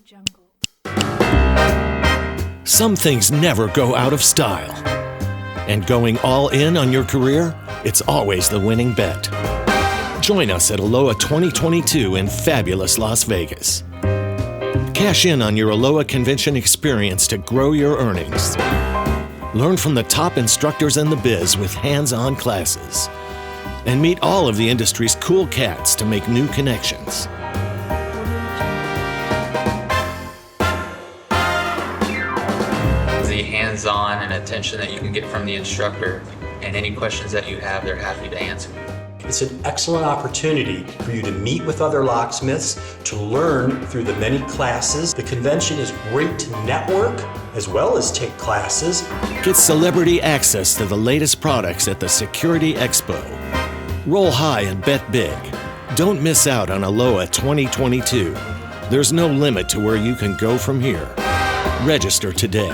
jungle. Some things never go out of style. And going all in on your career, it's always the winning bet. Join us at ALOA 2022 in fabulous Las Vegas. Cash in on your ALOA Convention experience to grow your earnings. Learn from the top instructors in the biz with hands-on classes. And meet all of the industry's cool cats to make new connections. The hands-on and attention that you can get from the instructor, and any questions that you have, they're happy to answer. It's an excellent opportunity for you to meet with other locksmiths, to learn through the many classes. The convention is great to network as well as take classes. Get celebrity access to the latest products at the Security Expo. Roll high and bet big. Don't miss out on ALOA 2022. There's no limit to where you can go from here. Register today.